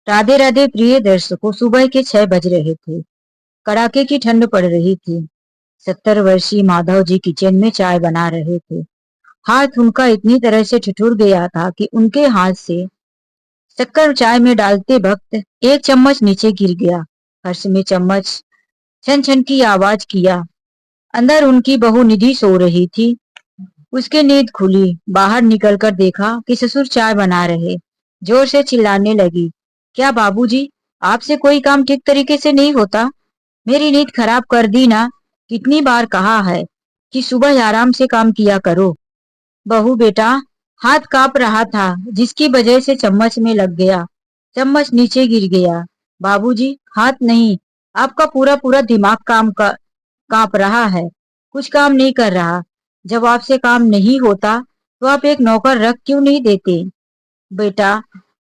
राधे राधे प्रिय दर्शकों, सुबह के 6 बज रहे थे। कड़ाके की ठंड पड़ रही थी। 70 वर्षीय माधव जी किचन में चाय बना रहे थे। हाथ उनका इतनी तरह से ठिठुर गया था कि उनके हाथ से शक्कर चाय में डालते वक्त एक चम्मच नीचे गिर गया। फर्श में चम्मच छन छन की आवाज किया। अंदर उनकी बहू निधि सो रही थी। उसकी नींद खुली। बाहर निकलकर देखा कि ससुर चाय बना रहे। जोर से चिल्लाने लगी, क्या बाबूजी, आपसे कोई काम ठीक तरीके से नहीं होता? मेरी नींद खराब कर दी ना। कितनी बार कहा है कि सुबह आराम से काम किया करो। बहू बेटा, हाथ कांप रहा था जिसकी वजह से चम्मच में लग गया। चम्मच नीचे गिर गया। बाबूजी, हाथ नहीं, आपका पूरा पूरा दिमाग कांप रहा है। कुछ काम नहीं कर रहा। जब आपसे काम नहीं होता तो आप एक नौकर रख क्यों नहीं देते? बेटा,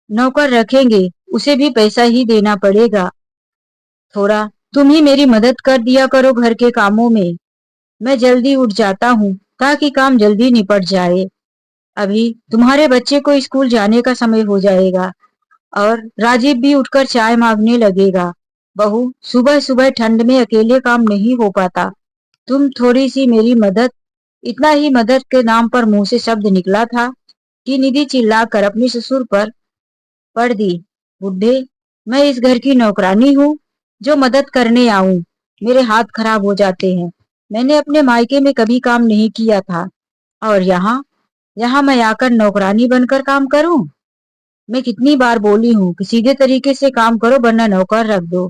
नौकर रखेंगे, उसे भी पैसा ही देना पड़ेगा। थोड़ा तुम ही मेरी मदद कर दिया करो घर के कामों में। मैं जल्दी उठ जाता हूँ ताकि काम जल्दी निपट जाए। अभी तुम्हारे बच्चे को स्कूल जाने का समय हो जाएगा और राजीव भी उठकर चाय मांगने लगेगा। बहू, सुबह सुबह ठंड में अकेले काम नहीं हो पाता। तुम थोड़ी सी मेरी मदद। इतना ही मदद के नाम पर मुंह से शब्द निकला था कि निधि चिल्लाकर अपने ससुर पर पढ़ दी। बुढ़े, मैं इस घर की नौकरानी हूँ जो मदद करने आऊं। मेरे हाथ खराब हो जाते हैं। मैंने अपने मायके में कभी काम नहीं किया था और यहाँ यहाँ मैं आकर नौकरानी बनकर काम करूं? मैं कितनी बार बोली हूँ कि सीधे तरीके से काम करो वरना नौकर रख दो।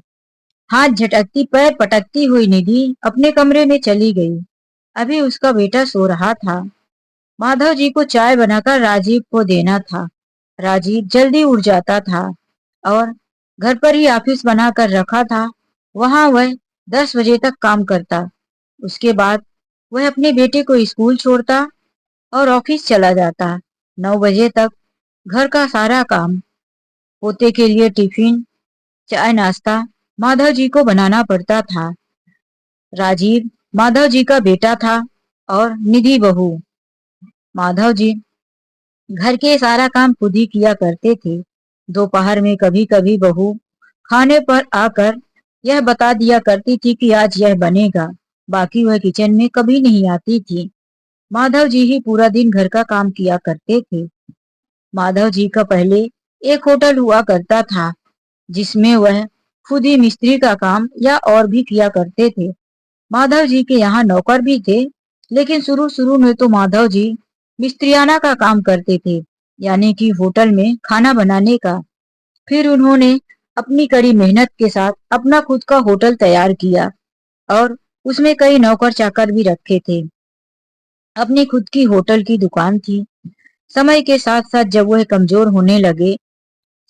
हाथ झटकती पैर पटकती हुई निधि अपने कमरे में चली गई। अभी उसका बेटा सो रहा था। माधव जी को चाय बनाकर राजीव को देना था। राजीव जल्दी उठ जाता था और घर पर ही ऑफिस बनाकर रखा था। वहां वह 10 बजे तक काम करता। उसके बाद वह अपने बेटे को स्कूल छोड़ता और ऑफिस चला जाता। 9 बजे तक घर का सारा काम, पोते के लिए टिफिन, चाय नाश्ता माधव जी को बनाना पड़ता था। राजीव माधव जी का बेटा था और निधि बहू। माधव जी घर के सारा काम खुद ही किया करते थे। दोपहर में कभी कभी बहू खाने पर आकर यह बता दिया करती थी कि आज यह बनेगा। बाकी वह किचन में कभी नहीं आती थी। माधव जी ही पूरा दिन घर का काम किया करते थे। माधव जी का पहले एक होटल हुआ करता था जिसमें वह खुद ही मिस्त्री का काम या और भी किया करते थे। माधव जी के यहाँ नौकर भी थे, लेकिन शुरू शुरू में तो माधव जी मिस्त्रियाना का काम करते थे, यानी कि होटल में खाना बनाने का। फिर उन्होंने अपनी कड़ी मेहनत के साथ अपना खुद का होटल तैयार किया और उसमें कई नौकर चाकर भी रखे थे। अपनी खुद की होटल की दुकान थी। समय के साथ साथ जब वह कमजोर होने लगे,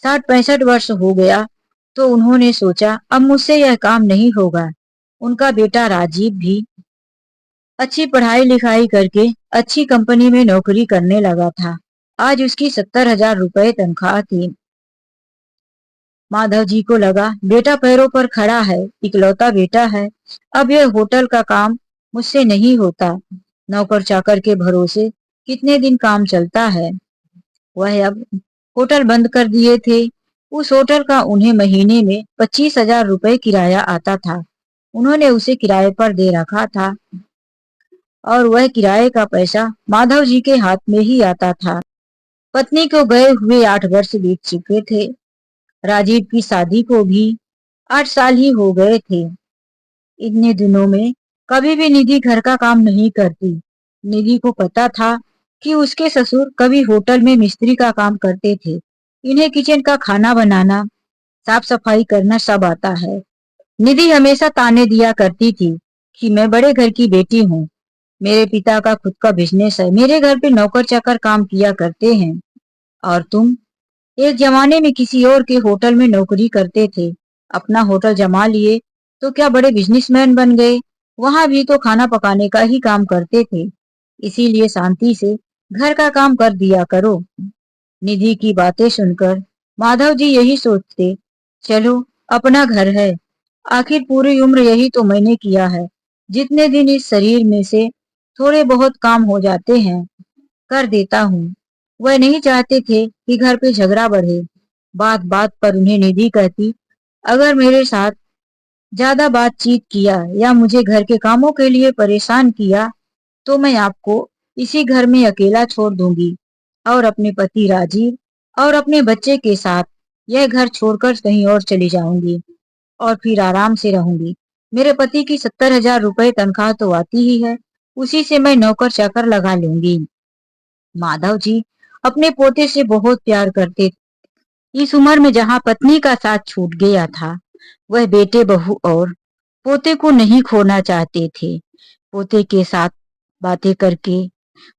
60-65 वर्ष हो गया, तो उन्होंने सोचा अब मुझसे यह काम नहीं होगा। उनका बेटा राजीव भी अच्छी पढ़ाई लिखाई करके अच्छी कंपनी में नौकरी करने लगा था। आज उसकी 70,000 रुपए तनख्वाह थी। माधव जी को लगा बेटा पैरों पर खड़ा है, इकलौता बेटा है। अब यह होटल का काम मुझसे नहीं होता। नौकर चाकर के भरोसे कितने दिन काम चलता है। वह अब होटल बंद कर दिए थे। उस होटल का उन्हें महीने में 25,000 रुपए किराया आता था। उन्होंने उसे किराए पर दे रखा था और वह किराए का पैसा माधव जी के हाथ में ही आता था। पत्नी को गए हुए 8 वर्ष बीत चुके थे। राजीव की शादी को भी 8 साल ही हो गए थे। इतने दिनों में कभी भी निधि घर का काम नहीं करती। निधि को पता था कि उसके ससुर कभी होटल में मिस्त्री का काम करते थे। इन्हें किचन का खाना बनाना, साफ सफाई करना सब आता है। निधि हमेशा ताने दिया करती थी कि मैं बड़े घर की बेटी हूँ, मेरे पिता का खुद का बिजनेस है, मेरे घर पे नौकर चाकर काम किया करते हैं और तुम एक जमाने में किसी और के होटल में नौकरी करते थे, अपना होटल जमा लिए तो क्या बड़े बिजनेसमैन बन गए? वहां भी तो खाना पकाने का ही काम करते थे। इसीलिए शांति से घर का काम कर दिया करो। निधि की बातें सुनकर माधव जी यही सोचते, चलो अपना घर है, आखिर पूरी उम्र यही तो मैंने किया है। जितने दिन इस शरीर में से थोड़े बहुत काम हो जाते हैं कर देता हूँ। वह नहीं चाहते थे कि घर पे झगड़ा बढ़े। बात बात पर उन्हें निधि कहती, अगर मेरे साथ ज्यादा बातचीत किया या मुझे घर के कामों के लिए परेशान किया तो मैं आपको इसी घर में अकेला छोड़ दूंगी और अपने पति राजीव और अपने बच्चे के साथ यह घर छोड़कर कहीं और चली जाऊंगी और फिर आराम से रहूंगी। मेरे पति की 70,000 रुपए तनख्वाह तो आती ही है, उसी से मैं नौकर चाकर लगा लूंगी। माधव जी अपने पोते से बहुत प्यार करते थे। इस उम्र में जहाँ पत्नी का साथ छूट गया था, वह बेटे बहू और पोते को नहीं खोना चाहते थे। पोते के साथ बातें करके,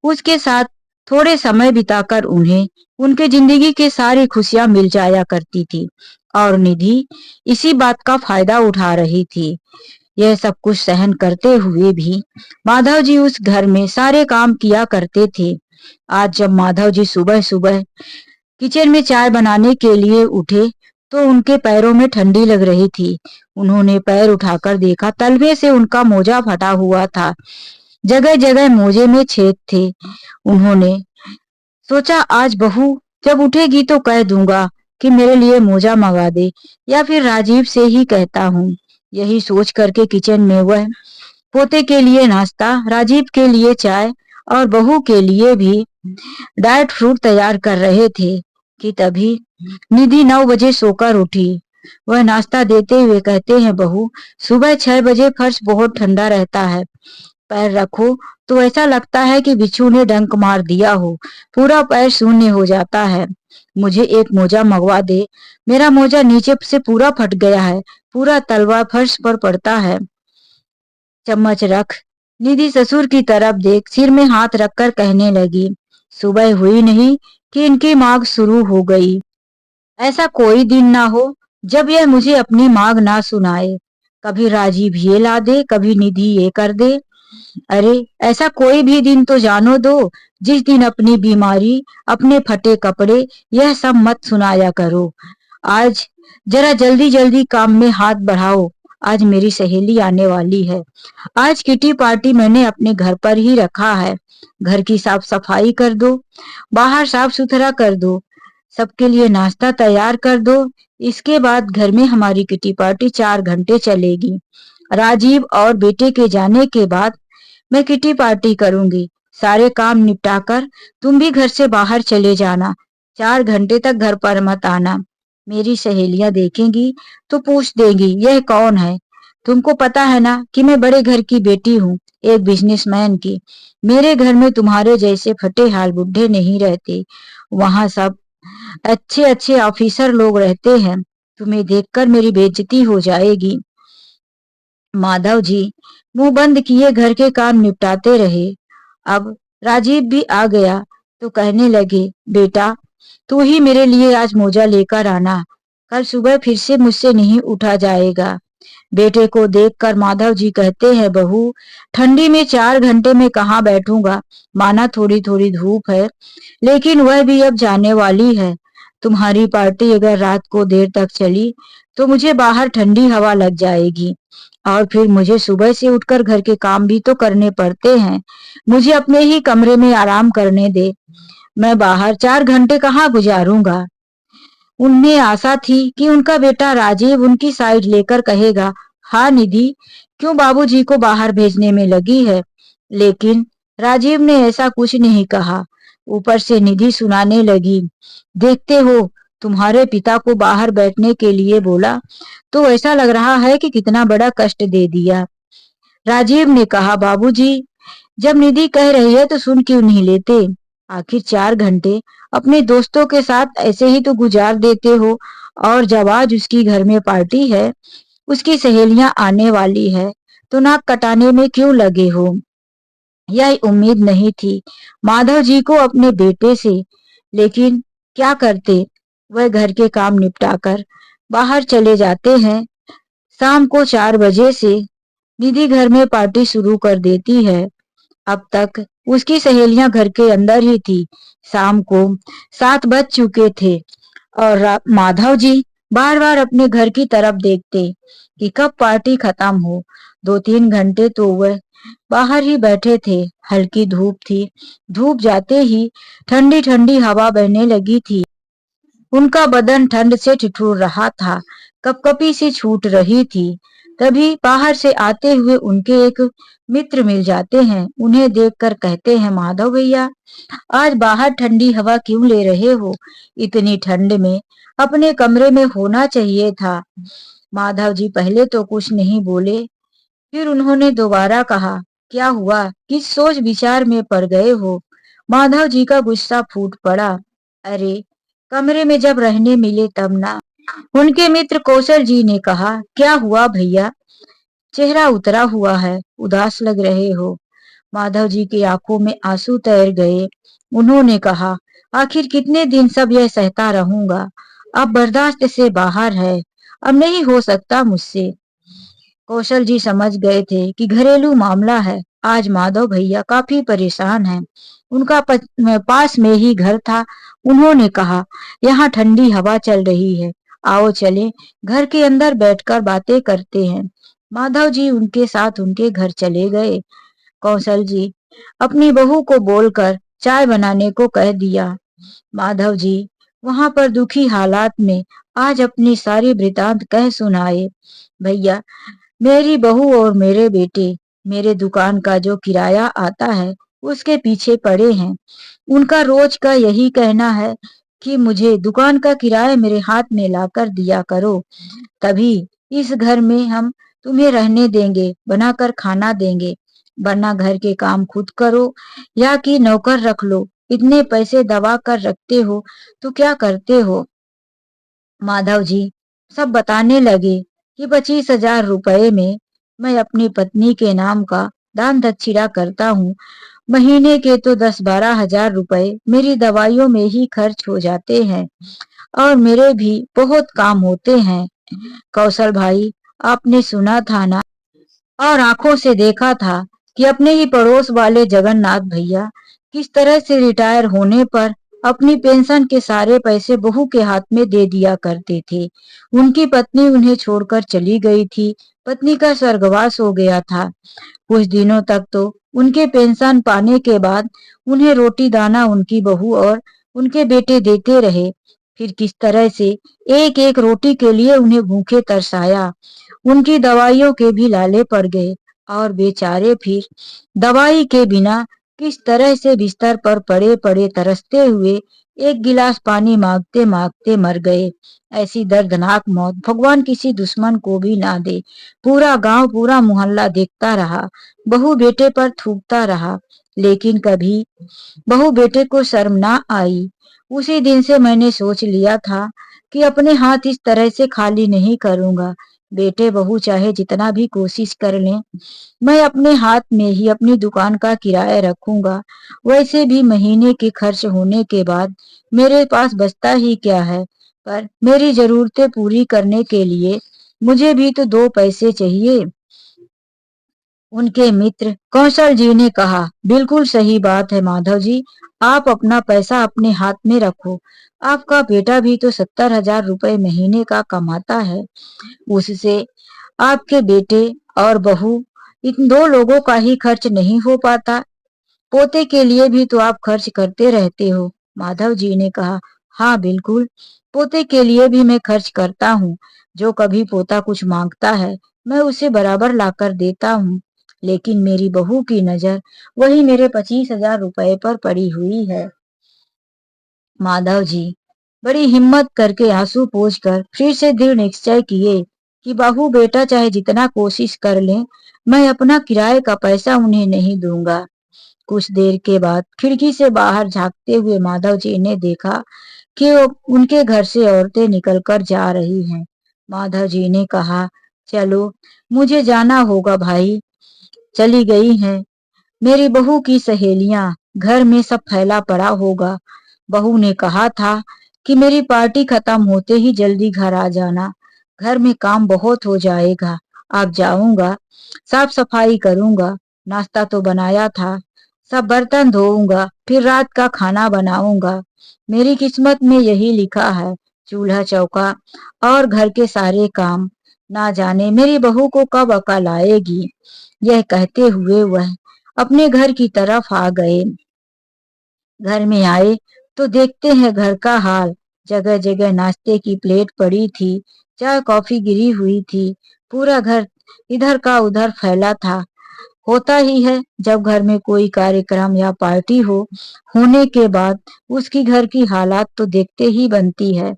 उसके साथ थोड़े समय बिताकर उन्हें उनके जिंदगी के सारी खुशियां मिल जाया करती थी और निधि इसी बात का फायदा उठा रही थी। यह सब कुछ सहन करते हुए भी माधव जी उस घर में सारे काम किया करते थे। आज जब माधव जी सुबह सुबह किचन में चाय बनाने के लिए उठे तो उनके पैरों में ठंडी लग रही थी। उन्होंने पैर उठाकर देखा, तलवे से उनका मोजा फटा हुआ था, जगह जगह मोजे में छेद थे। उन्होंने सोचा आज बहू जब उठेगी तो कह दूंगा कि मेरे लिए मोजा मंगा दे या फिर राजीव से ही कहता हूँ। यही सोच करके किचन में वह पोते के लिए नाश्ता, राजीव के लिए चाय और बहू के लिए भी डाइट फ्रूट तैयार कर रहे थे कि तभी निधि 9 बजे सोकर उठी। वह नाश्ता देते हुए कहते हैं, बहू सुबह 6 बजे फर्श बहुत ठंडा रहता है, पैर रखो तो ऐसा लगता है कि बिच्छू ने डंक मार दिया हो, पूरा पैर शून्य हो जाता है। मुझे एक मोजा मंगवा दे, मेरा मोजा नीचे से पूरा फट गया है, पूरा तलवा फर्श पर पड़ता है। चम्मच रख। निधि ससुर की तरफ देख सिर में हाथ रखकर कहने लगी, सुबह हुई नहीं कि इनकी मांग शुरू हो गई। ऐसा कोई दिन ना हो जब यह मुझे अपनी मांग ना सुनाए। कभी राजीव ये ला दे, कभी निधि ये कर दे। अरे ऐसा कोई भी दिन तो जानो दो जिस दिन अपनी बीमारी, अपने फटे कपड़े, यह सब मत सुनाया करो। आज जरा जल्दी जल्दी काम में हाथ बढ़ाओ। आज मेरी सहेली आने वाली है। आज किटी पार्टी मैंने अपने घर पर ही रखा है। घर की साफ सफाई कर दो, बाहर साफ सुथरा कर दो, सबके लिए नाश्ता तैयार कर दो। इसके बाद घर में हमारी किटी पार्टी 4 घंटे चलेगी। राजीव और बेटे के जाने के बाद मैं किटी पार्टी करूंगी। सारे काम निपटाकर तुम भी घर से बाहर चले जाना। 4 घंटे तक घर पर मत आना। मेरी सहेलियां देखेंगी तो पूछ देंगी यह कौन है। तुमको पता है ना कि मैं बड़े घर की बेटी हूँ, एक बिजनेसमैन की। मेरे घर में तुम्हारे जैसे फटे हाल बुढ़े नहीं रहते। वहां सब अच्छे अच्छे ऑफिसर लोग रहते हैं। तुम्हें देखकर मेरी बेइज्जती हो जाएगी। माधव जी मुंह बंद किए घर के काम निपटाते रहे। अब राजीव भी आ गया तो कहने लगे, बेटा तू ही मेरे लिए आज मोजा लेकर आना, कल सुबह फिर से मुझसे नहीं उठा जाएगा। बेटे को देखकर माधव जी कहते हैं, बहू ठंडी में 4 घंटे में कहाँ बैठूंगा। माना थोड़ी थोड़ी धूप है, लेकिन वह भी अब जाने वाली है। तुम्हारी पार्टी अगर रात को देर तक चली तो मुझे बाहर ठंडी हवा लग जाएगी और फिर मुझे सुबह से उठकर घर के काम भी तो करने पड़ते हैं। मुझे अपने ही कमरे में आराम करने दे। मैं बाहर 4 घंटे कहाँ गुजारूंगा। उनमें आशा थी कि उनका बेटा राजीव उनकी साइड लेकर कहेगा, हाँ निधि क्यों बाबूजी को बाहर भेजने में लगी है। लेकिन राजीव ने ऐसा कुछ नहीं कहा। ऊपर से निधि सुनाने लगी, देखते हो तुम्हारे पिता को बाहर बैठने के लिए बोला तो ऐसा लग रहा है कि कितना बड़ा कष्ट दे दिया। राजीव ने कहा, बाबूजी जब निधि कह रही है तो सुन क्यों नहीं लेते। आखिर 4 घंटे अपने दोस्तों के साथ ऐसे ही तो गुजार देते हो और जब आज उसकी घर में पार्टी है, उसकी सहेलियां आने वाली है तो नाक कटाने में क्यों लगे हो। यह उम्मीद नहीं थी माधव जी को अपने बेटे से, लेकिन क्या करते। वह घर के काम निपटाकर बाहर चले जाते हैं। शाम को 4 बजे से निधि घर में पार्टी शुरू कर देती है। अब तक उसकी सहेलियां घर के अंदर ही थी। शाम को 7 बज चुके थे और माधव जी बार बार अपने घर की तरफ देखते कि कब पार्टी खत्म हो। 2-3 घंटे तो वह बाहर ही बैठे थे। हल्की धूप थी। धूप जाते ही ठंडी ठंडी हवा बहने लगी थी। उनका बदन ठंड से ठिठुर रहा था, कपकपी सी छूट रही थी। तभी बाहर से आते हुए उनके एक मित्र मिल जाते हैं। उन्हें देखकर कहते हैं, माधव भैया, आज बाहर ठंडी हवा क्यों ले रहे हो? इतनी ठंड में अपने कमरे में होना चाहिए था। माधव जी पहले तो कुछ नहीं बोले, फिर उन्होंने दोबारा कहा, क्या हुआ? किस सोच विचार में पड़ गए हो? माधव जी का गुस्सा फूट पड़ा। अरे, कमरे में जब रहने मिले तब ना। उनके मित्र कौशल जी ने कहा, क्या हुआ भैया? चेहरा उतरा हुआ है, उदास लग रहे हो। माधव जी की आंखों में आंसू तैर गए। उन्होंने कहा, आखिर कितने दिन सब यह सहता रहूंगा? अब बर्दाश्त से बाहर है, अब नहीं हो सकता मुझसे। कौशल जी समझ गए थे कि घरेलू मामला है। आज माधव भैया काफी परेशान हैं। उनका पास में ही घर था। उन्होंने कहा, यहाँ ठंडी हवा चल रही है, आओ चले घर के अंदर बैठकर बातें करते हैं। माधव जी उनके साथ उनके घर चले गए। कौशल जी अपनी बहू को बोलकर चाय बनाने को कह दिया। माधव जी वहां पर दुखी हालात में आज अपनी सारी वृतांत कह सुनाए। भैया, मेरी बहू और मेरे बेटे मेरे दुकान का जो किराया आता है उसके पीछे पड़े हैं। उनका रोज का यही कहना है कि मुझे दुकान का किराया मेरे हाथ में लाकर दिया करो, तभी इस घर में हम तुम्हें रहने देंगे, बनाकर खाना देंगे। वरना घर के काम खुद करो या कि नौकर रख लो। इतने पैसे दबा कर रखते हो तो क्या करते हो? माधव जी सब बताने लगे कि 25,000 रुपए में मैं अपनी पत्नी के नाम का दान दक्षिणा करता हूँ। महीने के तो 10-12 हजार रुपए मेरी दवाइयों में ही खर्च हो जाते हैं और मेरे भी बहुत काम होते हैं। कौशल भाई, आपने सुना था ना और आंखों से देखा था कि अपने ही पड़ोस वाले जगन्नाथ भैया किस तरह से रिटायर होने पर अपनी पेंशन के सारे पैसे बहू के हाथ में दे दिया करते थे। उनकी पत्नी उन्हें छोड़कर चली गई थी। पत्नी का स्वर्गवास हो गया था। कुछ दिनों तक तो उनके पेंशन पाने के बाद उन्हें रोटी दाना उनकी बहू और उनके बेटे देते रहे। फिर किस तरह से एक एक रोटी के लिए उन्हें भूखे तरसाया। उनकी दवाइयों के भी लाले पड़ गए और बेचारे फिर दवाई के बिना किस तरह से बिस्तर पर पड़े पड़े तरसते हुए एक गिलास पानी मांगते मांगते मर गए। ऐसी दर्दनाक मौत भगवान किसी दुश्मन को भी ना दे। पूरा गांव पूरा मोहल्ला देखता रहा, बहू बेटे पर थूकता रहा, लेकिन कभी बहू बेटे को शर्म ना आई। उसी दिन से मैंने सोच लिया था कि अपने हाथ इस तरह से खाली नहीं करूंगा। बेटे बहू चाहे जितना भी कोशिश कर लें, मैं अपने हाथ में ही अपनी दुकान का किराया रखूंगा। वैसे भी महीने के खर्च होने के बाद मेरे पास बचता ही क्या है, पर मेरी जरूरतें पूरी करने के लिए मुझे भी तो दो पैसे चाहिए। उनके मित्र कौशल जी ने कहा, बिल्कुल सही बात है माधव जी, आप अपना पैसा अपने हाथ में रखो। आपका बेटा भी तो 70,000 रुपए महीने का कमाता है। उससे आपके बेटे और बहू, इन दो लोगों का ही खर्च नहीं हो पाता। पोते के लिए भी तो आप खर्च करते रहते हो। माधव जी ने कहा, हाँ बिल्कुल, पोते के लिए भी मैं खर्च करता हूँ। जो कभी पोता कुछ मांगता है मैं उसे बराबर लाकर देता हूँ, लेकिन मेरी बहू की नजर वही मेरे 25,000 रुपए पर पड़ी हुई है। माधव जी बड़ी हिम्मत करके आंसू पोंछकर फिर से दृढ़ निश्चय किए कि बहू बेटा चाहे जितना कोशिश कर लें, मैं अपना किराए का पैसा उन्हें नहीं दूंगा। कुछ देर के बाद खिड़की से बाहर झांकते हुए माधव जी ने देखा कि उनके घर से औरतें निकलकर जा रही हैं। माधव जी ने कहा, चलो मुझे जाना होगा भाई। चली गई हैं मेरी बहू की सहेलियां, घर में सब फैला पड़ा होगा। बहू ने कहा था कि मेरी पार्टी खत्म होते ही जल्दी घर आ जाना, घर में काम बहुत हो जाएगा। अब जाऊंगा, साफ सफाई करूंगा, नाश्ता तो बनाया था, सब बर्तन धोऊंगा, फिर रात का खाना बनाऊंगा। मेरी किस्मत में यही लिखा है, चूल्हा चौका और घर के सारे काम। ना जाने मेरी बहू को कब अकल आएगी। यह कहते हुए वह अपने घर की तरफ आ गए। घर में आए तो देखते हैं घर का हाल। जगह जगह नाश्ते की प्लेट पड़ी थी, चाय कॉफी गिरी हुई थी। पूरा घर इधर का उधर फैला था। होता ही है जब घर में कोई कार्यक्रम या पार्टी होने के बाद उसकी घर की हालात तो देखते ही बनती है।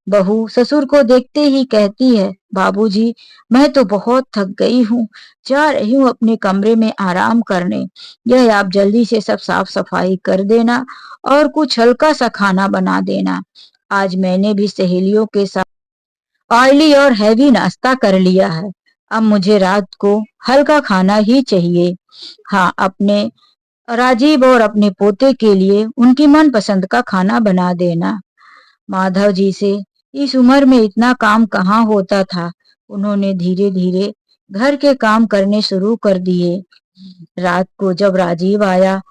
बहू ससुर को देखते ही कहती है, बाबूजी मैं तो बहुत थक गई हूँ, जा रही हूँ अपने कमरे में आराम करने। यह आप जल्दी से सब साफ सफाई कर देना और कुछ हल्का सा खाना बना देना। आज मैंने भी सहेलियों के साथ ऑयली और हैवी नाश्ता कर लिया है। अब मुझे रात को हल्का खाना ही चाहिए। हाँ, अपने राजीव और अपने पोते के लिए उनकी मनपसंद का खाना बना देना। माधव जी से इस उम्र में इतना काम कहाँ होता था। उन्होंने धीरे धीरे घर के काम करने शुरू कर दिए। रात को जब राजीव आया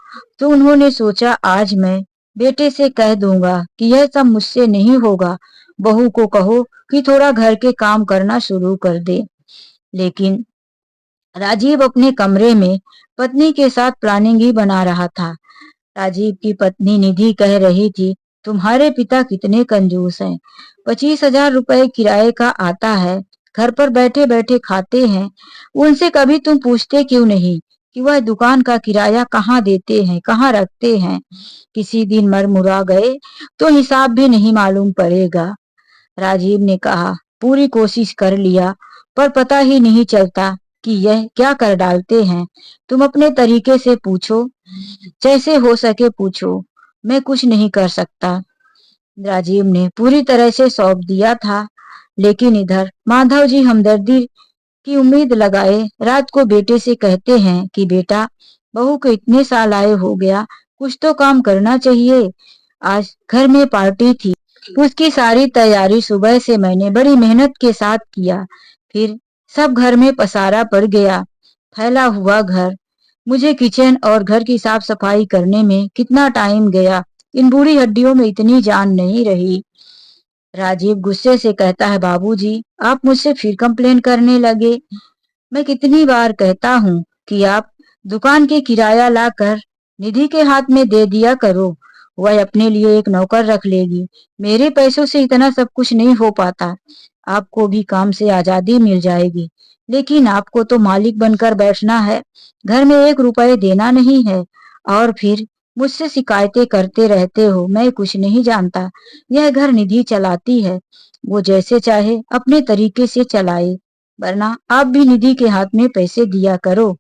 तो उन्होंने सोचा आज मैं बेटे से कह दूंगा कि यह सब मुझसे नहीं होगा, बहू को कहो कि थोड़ा घर के काम करना शुरू कर दे। लेकिन राजीव अपने कमरे में पत्नी के साथ प्लानिंग ही बना रहा था। राजीव की पत्नी निधि कह रही थी, तुम्हारे पिता कितने कंजूस हैं। 25,000 रुपए किराए का आता है, घर पर बैठे बैठे खाते हैं। उनसे कभी तुम पूछते क्यों नहीं कि वह दुकान का किराया कहाँ देते हैं, कहाँ रखते हैं। किसी दिन मरमुरा गए तो हिसाब भी नहीं मालूम पड़ेगा। राजीव ने कहा, पूरी कोशिश कर लिया पर पता ही नहीं चलता कि यह क्या कर डालते हैं। तुम अपने तरीके से पूछो, जैसे हो सके पूछो, मैं कुछ नहीं कर सकता। राजीव ने पूरी तरह से सौंप दिया था। लेकिन इधर माधव जी हमदर्दी की उम्मीद लगाए रात को बेटे से कहते हैं कि बेटा, बहू को इतने साल आए हो गया, कुछ तो काम करना चाहिए। आज घर में पार्टी थी, उसकी सारी तैयारी सुबह से मैंने बड़ी मेहनत के साथ किया। फिर सब घर में पसारा पड़ गया, फैला हुआ घर। मुझे किचन और घर की साफ सफाई करने में कितना टाइम गया, इन बूढ़ी हड्डियों में इतनी जान नहीं रही। राजीव गुस्से से कहता है, बाबूजी आप मुझसे फिर कंप्लेन करने लगे। मैं कितनी बार कहता हूँ कि आप दुकान के किराया लाकर निधि के हाथ में दे दिया करो, वह अपने लिए एक नौकर रख लेगी। मेरे पैसों से इतना सब कुछ नहीं हो पाता। आपको भी काम से आजादी मिल जाएगी, लेकिन आपको तो मालिक बनकर बैठना है, घर में 1 रुपए देना नहीं है। और फिर मुझसे शिकायतें करते रहते हो, मैं कुछ नहीं जानता। यह घर निधि चलाती है, वो जैसे चाहे अपने तरीके से चलाए, वरना आप भी निधि के हाथ में पैसे दिया करो।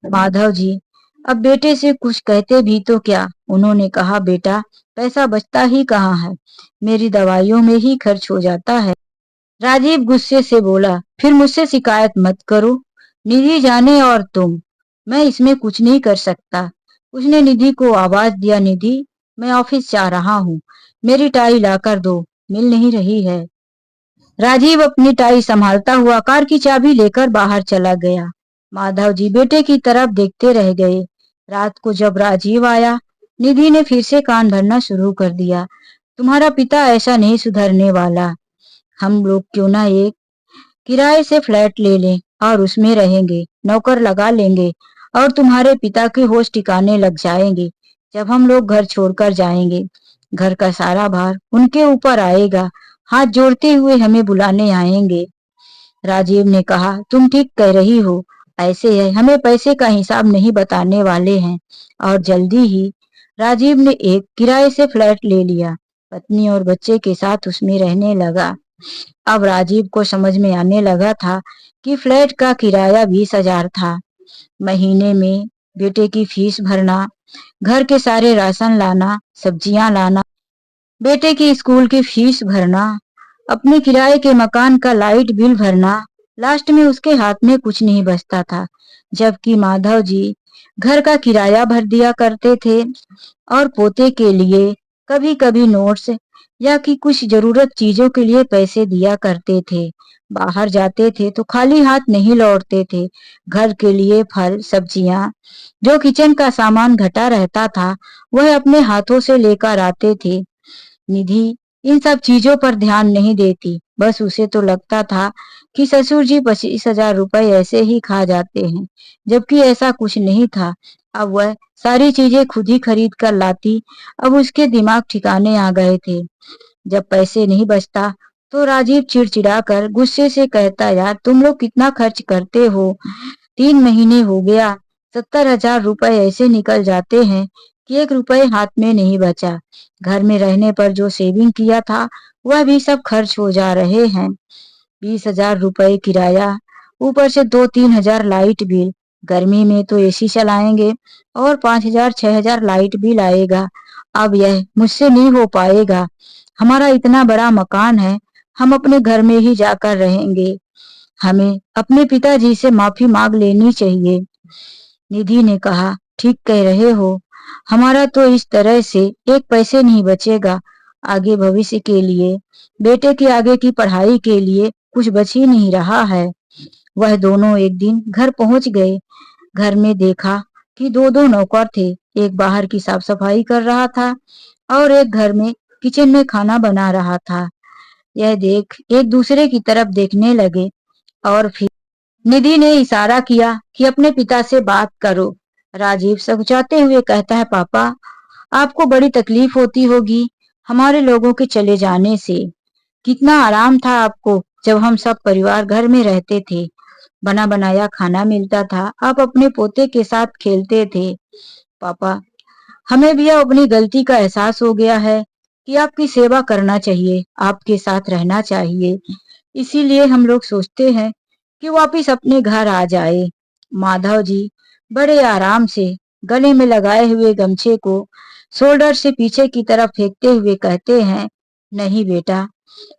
माधव जी अब बेटे से कुछ कहते भी तो क्या। उन्होंने कहा, बेटा पैसा बचता ही कहाँ है, मेरी दवाइयों में ही खर्च हो जाता है। राजीव गुस्से से बोला, फिर मुझसे शिकायत मत करो, निधि जाने और तुम, मैं इसमें कुछ नहीं कर सकता। उसने निधि को आवाज दिया, निधि मैं ऑफिस जा रहा हूँ, मेरी टाई लाकर दो, मिल नहीं रही है। राजीव अपनी टाई संभालता हुआ कार की चाबी लेकर बाहर चला गया। माधव जी बेटे की तरफ देखते रह गए। रात को जब राजीव आया, निधि ने फिर से कान भरना शुरू कर दिया, तुम्हारा पिता ऐसा नहीं सुधरने वाला। हम लोग क्यों ना एक किराए से फ्लैट ले लें और उसमें रहेंगे, नौकर लगा लेंगे और तुम्हारे पिता के होश ठिकाने लग जाएंगे। जब हम लोग घर छोड़कर जाएंगे, घर का सारा भार उनके ऊपर आएगा, हाथ जोड़ते हुए हमें बुलाने आएंगे। राजीव ने कहा, तुम ठीक कह रही हो, ऐसे है हमें पैसे का हिसाब नहीं बताने वाले हैं। और जल्दी ही राजीव ने एक किराए से फ्लैट ले लिया, पत्नी और बच्चे के साथ उसमें रहने लगा। अब राजीव को समझ में आने लगा था कि फ्लैट का किराया 20,000 था। महीने में बेटे की फीस भरना, घर के सारे राशन लाना, सब्जियां लाना, बेटे की स्कूल की फीस भरना, अपने किराए के मकान का लाइट बिल भरना, लास्ट में उसके हाथ में कुछ नहीं बचता था। जबकि माधव जी घर का किराया भर दिया करते थे और पोते के लिए कभी कभी नोट्स या कि कुछ जरूरत चीजों के लिए पैसे दिया करते थे। बाहर जाते थे तो खाली हाथ नहीं लौटते थे। घर के लिए फल सब्जियां, जो किचन का सामान घटा रहता था, वह अपने हाथों से लेकर आते थे। निधि इन सब चीजों पर ध्यान नहीं देती, बस उसे तो लगता था कि ससुर जी 25,000 रुपए ऐसे ही खा जाते हैं, जबकि ऐसा कुछ नहीं था। अब वह सारी चीजें खुद ही खरीद कर लाती। अब उसके दिमाग ठिकाने आ गए थे। जब पैसे नहीं बचता तो राजीव चिड़चिड़ाकर गुस्से से कहता, यार तुम लोग कितना खर्च करते हो। 3 महीने हो गया, 70,000 रुपए ऐसे निकल जाते हैं कि 1 रुपए हाथ में नहीं बचा। घर में रहने पर जो सेविंग किया था वह भी सब खर्च हो जा रहे हैं। 20,000 रुपए किराया, ऊपर से 2-3 हजार लाइट बिल। गर्मी में तो एसी चलाएंगे और 5,000-6,000 लाइट बिल आएगा। अब यह मुझसे नहीं हो पाएगा। हमारा इतना बड़ा मकान है, हम अपने घर में ही जाकर रहेंगे। हमें अपने पिताजी से माफी मांग लेनी चाहिए। निधि ने कहा, ठीक कह रहे हो, हमारा तो इस तरह से एक पैसे नहीं बचेगा। आगे भविष्य के लिए, बेटे के आगे की पढ़ाई के लिए कुछ बच ही नहीं रहा है। वह दोनों एक दिन घर पहुंच गए। घर में देखा कि दो दो नौकर थे। एक बाहर की साफ सफाई कर रहा था और एक घर में किचन में खाना बना रहा था। यह देख एक दूसरे की तरफ देखने लगे और फिर निधि ने इशारा किया कि अपने पिता से बात करो। राजीव सकुचाते हुए कहता है, पापा आपको बड़ी तकलीफ होती होगी हमारे लोगों के चले जाने से। कितना आराम था आपको जब हम सब परिवार घर में रहते थे। बना बनाया खाना मिलता था, आप अपने पोते के साथ खेलते थे। पापा हमें भी अब अपनी गलती का एहसास हो गया है कि आपकी सेवा करना चाहिए, आपके साथ रहना चाहिए। इसीलिए हम लोग सोचते हैं कि वापिस अपने घर आ जाए। माधव जी बड़े आराम से गले में लगाए हुए गमछे को शोल्डर से पीछे की तरफ फेंकते हुए कहते हैं, नहीं बेटा,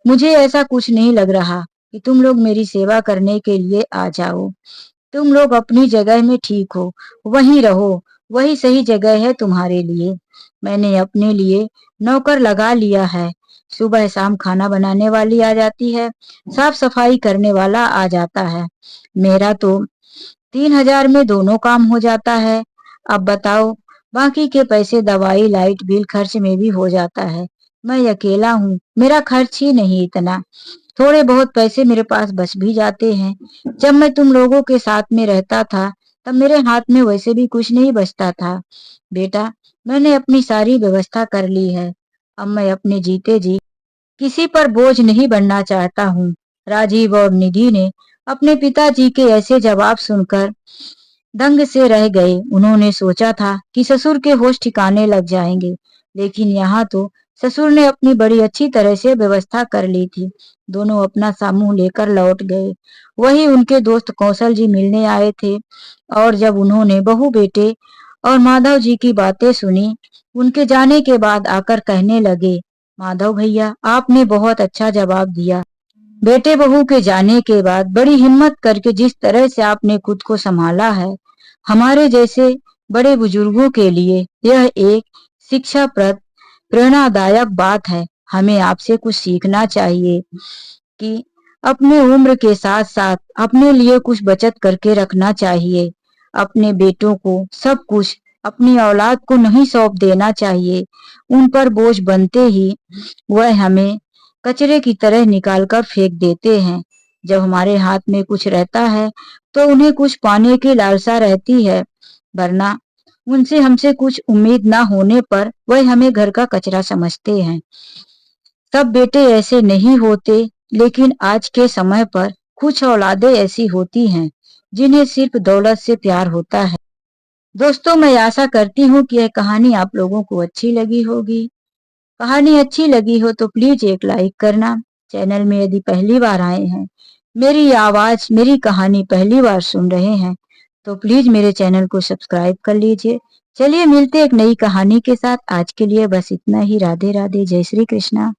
मुझे ऐसा कुछ नहीं लग रहा कि तुम लोग मेरी सेवा करने के लिए आ जाओ। तुम लोग अपनी जगह में ठीक हो, वहीं रहो, वही सही जगह है तुम्हारे लिए। मैंने अपने लिए नौकर लगा लिया है। सुबह शाम खाना बनाने वाली आ जाती है, साफ सफाई करने वाला आ जाता है। मेरा तो 3,000 में दोनों काम हो जाता है। अब बताओ, बाकी के पैसे दवाई लाइट बिल खर्च में भी हो जाता है। मैं अकेला हूँ, मेरा खर्च ही नहीं इतना। थोड़े बहुत पैसे मेरे पास बच भी जाते हैं। जब मैं तुम लोगों के साथ में रहता था तब मेरे हाथ में वैसे भी कुछ नहीं बचता था। बेटा मैंने अपनी सारी व्यवस्था कर ली है। अब मैं अपने जीते जी किसी पर बोझ नहीं बनना चाहता हूँ। राजीव और निधि ने अपने पिताजी के ऐसे जवाब सुनकर दंग से रह गए। उन्होंने सोचा था कि ससुर के होश ठिकाने लग जाएंगे, लेकिन यहाँ तो ससुर ने अपनी बड़ी अच्छी तरह से व्यवस्था कर ली थी। दोनों अपना सामूह लेकर लौट गए। वही उनके दोस्त कौशल जी मिलने आए थे और जब उन्होंने बहू बेटे और माधव जी की बातें सुनी, उनके जाने के बाद आकर कहने लगे, माधव भैया आपने बहुत अच्छा जवाब दिया। बेटे बहू के जाने के बाद बड़ी हिम्मत करके जिस तरह से आपने खुद को संभाला है, हमारे जैसे बड़े बुजुर्गों के लिए यह एक शिक्षाप्रद प्रेरणादायक बात है। हमें आपसे कुछ सीखना चाहिए कि अपने उम्र के साथ साथ अपने लिए कुछ बचत करके रखना चाहिए। अपने बेटों को सब कुछ अपनी औलाद को नहीं सौंप देना चाहिए। उन पर बोझ बनते ही वह हमें कचरे की तरह निकाल कर फेंक देते हैं। जब हमारे हाथ में कुछ रहता है तो उन्हें कुछ पाने की लालसा रहती है, वरना उनसे हमसे कुछ उम्मीद ना होने पर वह हमें घर का कचरा समझते हैं। सब बेटे ऐसे नहीं होते, लेकिन आज के समय पर कुछ औलादें ऐसी होती हैं जिन्हें सिर्फ दौलत से प्यार होता है। दोस्तों मैं आशा करती हूँ कि यह कहानी आप लोगों को अच्छी लगी होगी। कहानी अच्छी लगी हो तो प्लीज एक लाइक करना। चैनल में यदि पहली बार आए हैं, मेरी आवाज मेरी कहानी पहली बार सुन रहे हैं, तो प्लीज मेरे चैनल को सब्सक्राइब कर लीजिए। चलिए मिलते एक नई कहानी के साथ। आज के लिए बस इतना ही। राधे राधे, जय श्री कृष्णा।